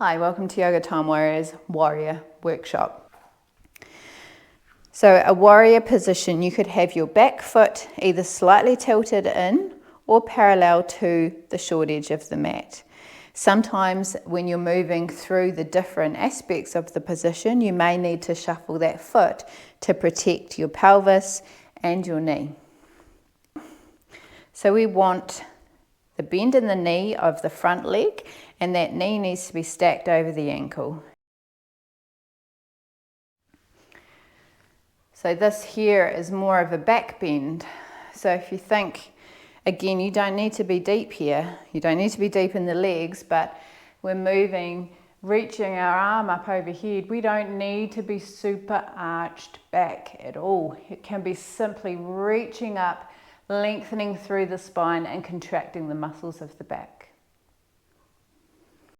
Hi, welcome to Yoga Time Warriors Warrior Workshop. So a warrior position, you could have your back foot either slightly tilted in or parallel to the short edge of the mat. Sometimes when you're moving through the different aspects of the position, you may need to shuffle that foot to protect your pelvis and your knee. So we want the bend in the knee of the front leg, and that knee needs to be stacked over the ankle. So this here is more of a back bend. So if you think, again, you don't need to be deep here. You don't need to be deep in the legs, but we're moving, reaching our arm up overhead. We don't need to be super arched back at all. It can be simply reaching up, lengthening through the spine and contracting the muscles of the back.